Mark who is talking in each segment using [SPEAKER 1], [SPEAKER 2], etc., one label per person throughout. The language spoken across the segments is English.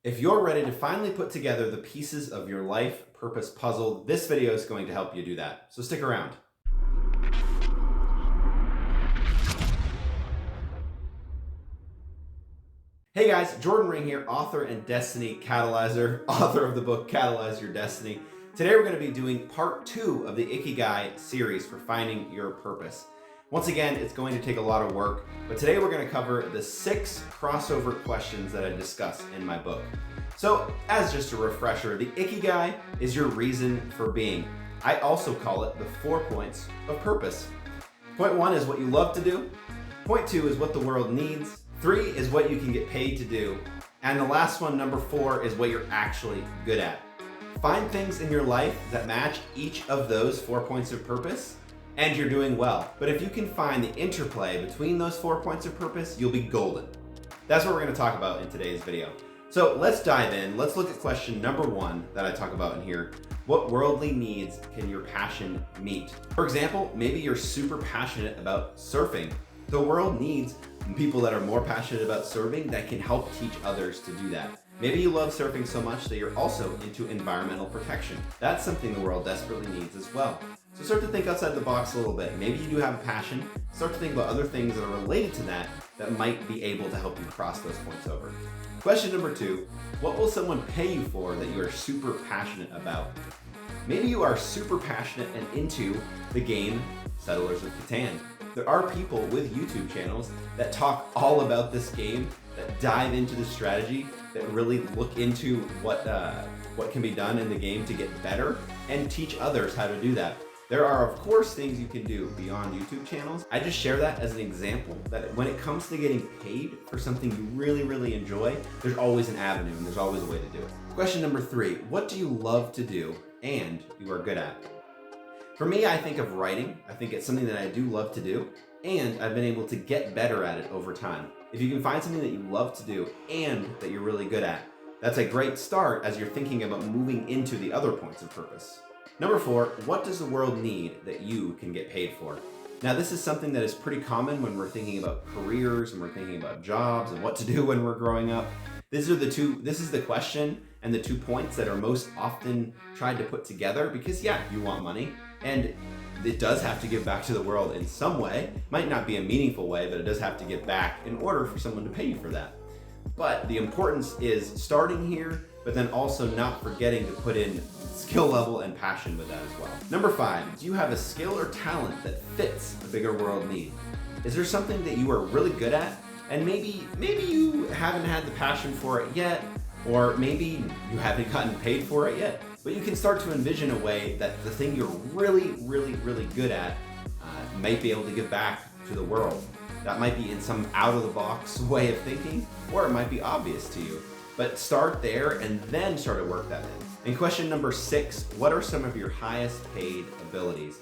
[SPEAKER 1] If you're ready to finally put together the pieces of your life purpose puzzle, this video is going to help you do that. So stick around. Hey guys, Jordan Ring here, author and destiny catalyzer, author of the book Catalyze Your Destiny. Today we're going to be doing part 2 of the Ikigai series for finding your purpose. Once again, it's going to take a lot of work, but today we're going to cover the 6 crossover questions that I discuss in my book. So, as just a refresher, the Ikigai is your reason for being. I also call it the 4 points of purpose. Point 1 is what you love to do. Point 2 is what the world needs. 3 is what you can get paid to do. And the last one, number 4, is what you're actually good at. Find things in your life that match each of those 4 points of purpose, and you're doing well. But if you can find the interplay between those 4 points of purpose, you'll be golden. That's what we're going to talk about in today's video. So let's dive in. Let's look at question number 1 that I talk about in here. What worldly needs can your passion meet? For example, maybe you're super passionate about surfing. The world needs people that are more passionate about surfing that can help teach others to do that. Maybe you love surfing so much that you're also into environmental protection. That's something the world desperately needs as well. So start to think outside the box a little bit. Maybe you do have a passion. Start to think about other things that are related to that that might be able to help you cross those points over. Question number 2, what will someone pay you for that you are super passionate about? Maybe you are super passionate and into the game Settlers of Catan. There are people with YouTube channels that talk all about this game, that dive into the strategy, that really look into what can be done in the game to get better and teach others how to do that. There are, of course, things you can do beyond YouTube channels. I just share that as an example that when it comes to getting paid for something you really, really enjoy, there's always an avenue and there's always a way to do it. Question number 3, what do you love to do and you are good at? For me, I think of writing. I think it's something that I do love to do, and I've been able to get better at it over time. If you can find something that you love to do and that you're really good at, that's a great start as you're thinking about moving into the other points of purpose. Number 4, what does the world need that you can get paid for? Now, this is something that is pretty common when we're thinking about careers and we're thinking about jobs and what to do when we're growing up. This is the question and the 2 points that are most often tried to put together because, yeah, you want money and it does have to give back to the world in some way. Might not be a meaningful way, but it does have to give back in order for someone to pay you for that. But the importance is starting here, but then also not forgetting to put in skill level and passion with that as well. Number 5, do you have a skill or talent that fits a bigger world need? Is there something that you are really good at and maybe you haven't had the passion for it yet, or maybe you haven't gotten paid for it yet, but you can start to envision a way that the thing you're really, really, really good at might be able to give back to the world. That might be in some out-of-the-box way of thinking, or it might be obvious to you. But start there and then start to work that in. And question number 6, what are some of your highest paid abilities?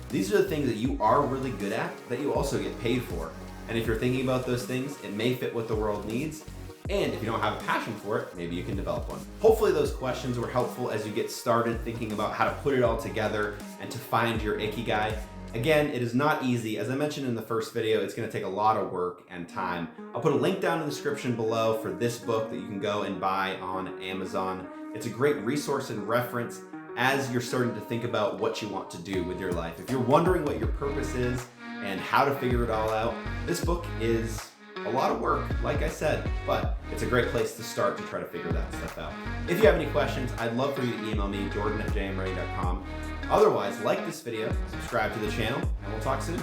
[SPEAKER 1] These are the things that you are really good at that you also get paid for. And if you're thinking about those things, it may fit what the world needs. And if you don't have a passion for it, maybe you can develop one. Hopefully those questions were helpful as you get started thinking about how to put it all together and to find your Ikigai. Again, it is not easy. As I mentioned in the first video, it's going to take a lot of work and time. I'll put a link down in the description below for this book that you can go and buy on Amazon. It's a great resource and reference as you're starting to think about what you want to do with your life. If you're wondering what your purpose is and how to figure it all out, this book is a lot of work, like I said, but it's a great place to start to try to figure that stuff out. If you have any questions, I'd love for you to email me, jordan@jmready.com. Otherwise, like this video, subscribe to the channel, and we'll talk soon.